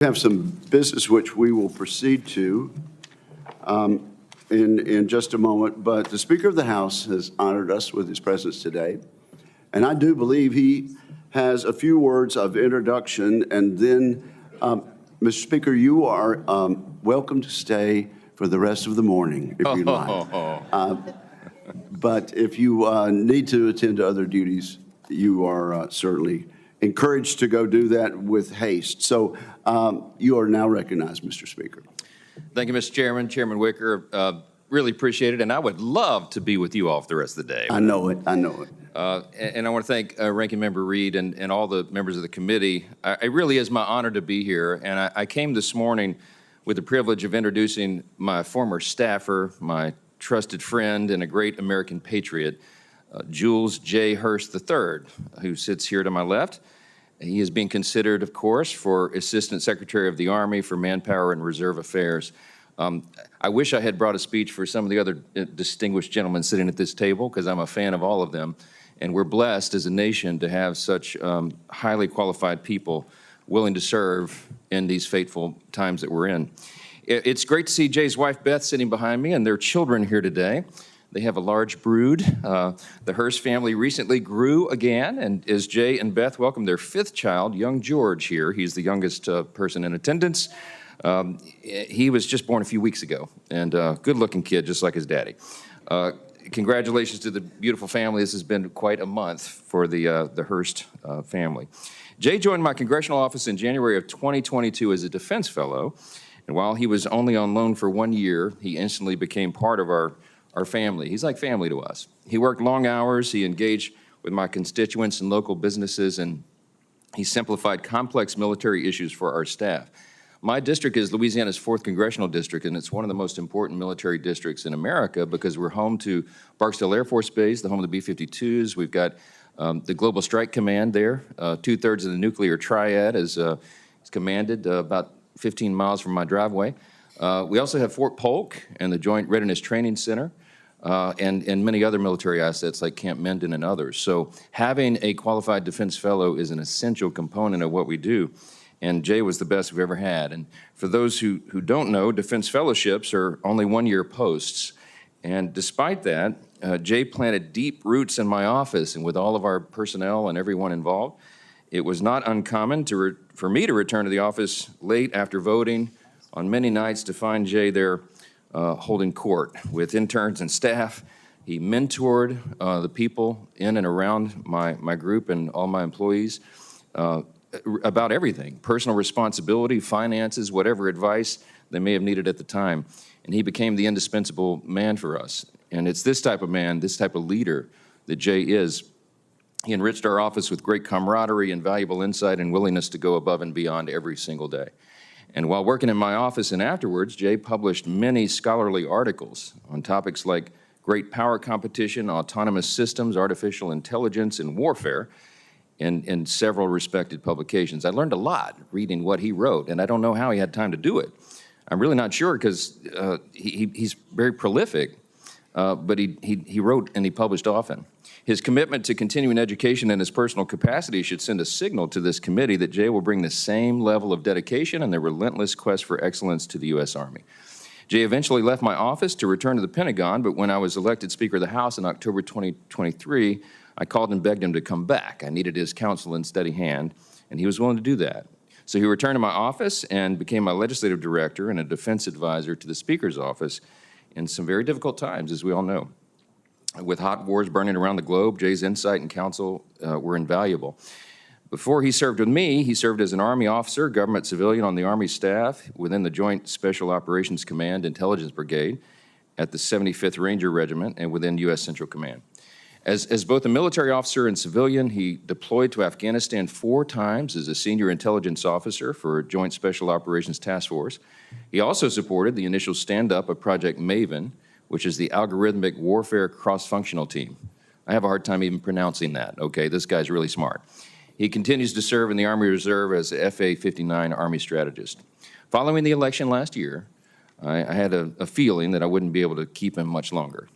We have some business which we will proceed to in just a moment, but the Speaker of the House has honored us with his presence today, and I do believe he has a few words of introduction, and then, Mr. Speaker, you are welcome to stay for the rest of the morning if you like. But if you need to attend to other duties, you are certainly encouraged to go do that with haste. So you are now recognized, Mr. Speaker. Thank you, Mr. Chairman. Chairman Wicker, really appreciate it, and I would love to be with you all for the rest of the day. I know it. I know it. And I want to thank Ranking Member Reed and all the members of the committee. It really is my honor to be here, and I came this morning with the privilege of introducing my former staffer, my trusted friend, and a great American patriot, Jules J. Hurst III, who sits here to my left. He is being considered, of course, for Assistant Secretary of the Army for Manpower and Reserve Affairs. I wish I had brought a speech for some of the other distinguished gentlemen sitting at this table, because I'm a fan of all of them. And we're blessed as a nation to have such highly qualified people willing to serve in these fateful times that we're in. It's great to see Jay's wife, Beth, sitting behind me, and their children here today. They have a large brood. The Hurst family recently grew again, and as Jay and Beth welcome their fifth child, young George here. He's the youngest person in attendance. He was just born a few weeks ago, and good-looking kid, just like his daddy. Congratulations to the beautiful family. This has been quite a month for the Hurst family. Jay joined my congressional office in January of 2022 as a defense fellow, and while he was only on loan for 1 year, he instantly became part of our family. He's like family to us. He worked long hours, he engaged with my constituents and local businesses, and he simplified complex military issues for our staff. My district is Louisiana's 4th congressional district, and it's one of the most important military districts in America because we're home to Barksdale Air Force Base, the home of the B-52s. We've got the Global Strike Command there. 2/3 of the nuclear triad is commanded about 15 miles from my driveway. We also have Fort Polk and the Joint Readiness Training Center. And many other military assets like Camp Menden and others. So having a qualified defense fellow is an essential component of what we do. And Jay was the best we've ever had. And for those who don't know, defense fellowships are only 1-year posts. And despite that, Jay planted deep roots in my office and with all of our personnel and everyone involved. It was not uncommon for me to return to the office late after voting on many nights to find Jay there holding court with interns and staff. He mentored the people in and around my group and all my employees about everything, personal responsibility, finances, whatever advice they may have needed at the time. And he became the indispensable man for us. And it's this type of man, this type of leader that Jay is. He enriched our office with great camaraderie and valuable insight and willingness to go above and beyond every single day. And while working in my office and afterwards, Jay published many scholarly articles on topics like great power competition, autonomous systems, artificial intelligence, and warfare in several respected publications. I learned a lot reading what he wrote, and I don't know how he had time to do it. I'm really not sure because he's very prolific, but he wrote and he published often. His commitment to continuing education in his personal capacity should send a signal to this committee that Jay will bring the same level of dedication and the relentless quest for excellence to the U.S. Army. Jay eventually left my office to return to the Pentagon, but when I was elected Speaker of the House in October 2023, I called and begged him to come back. I needed his counsel and steady hand, and he was willing to do that. So he returned to my office and became my legislative director and a defense advisor to the Speaker's office in some very difficult times, as we all know. With hot wars burning around the globe, Jay's insight and counsel were invaluable. Before he served with me, he served as an Army officer, government civilian on the Army staff within the Joint Special Operations Command Intelligence Brigade at the 75th Ranger Regiment and within U.S. Central Command. As both a military officer and civilian, he deployed to Afghanistan 4 times as a senior intelligence officer for Joint Special Operations Task Force. He also supported the initial stand-up of Project Maven, which is the Algorithmic Warfare Cross-Functional Team. I have a hard time even pronouncing that, okay? This guy's really smart. He continues to serve in the Army Reserve as a FA-59 Army strategist. Following the election last year, I had a feeling that I wouldn't be able to keep him much longer.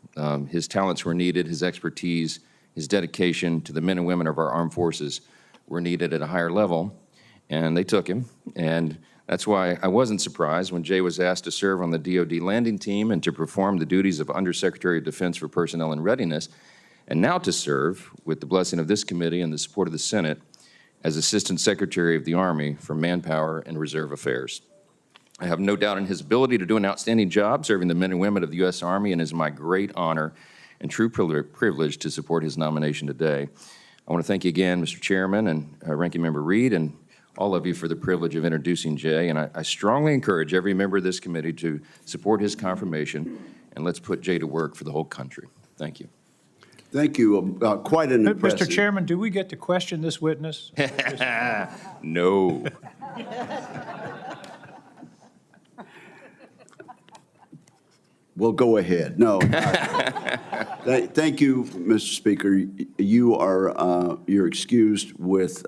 His talents were needed, his expertise, his dedication to the men and women of our armed forces were needed at a higher level, and they took him, and That's why I wasn't surprised when Jay was asked to serve on the DoD landing team and to perform the duties of Undersecretary of Defense for Personnel and Readiness, and now to serve, with the blessing of this committee and the support of the Senate, as Assistant Secretary of the Army for Manpower and Reserve Affairs. I have no doubt in his ability to do an outstanding job serving the men and women of the U.S. Army, and it is my great honor and true privilege to support his nomination today. I want to thank you again, Mr. Chairman and Ranking Member Reed, and all of you for the privilege of introducing Jay. And I strongly encourage every member of this committee to support his confirmation, and let's put Jay to work for the whole country. Thank you. Thank you. Quite an impressive. Mr. Chairman, do we get to question this witness? No. Well, go ahead. No. Thank you, Mr. Speaker. You are you're excused with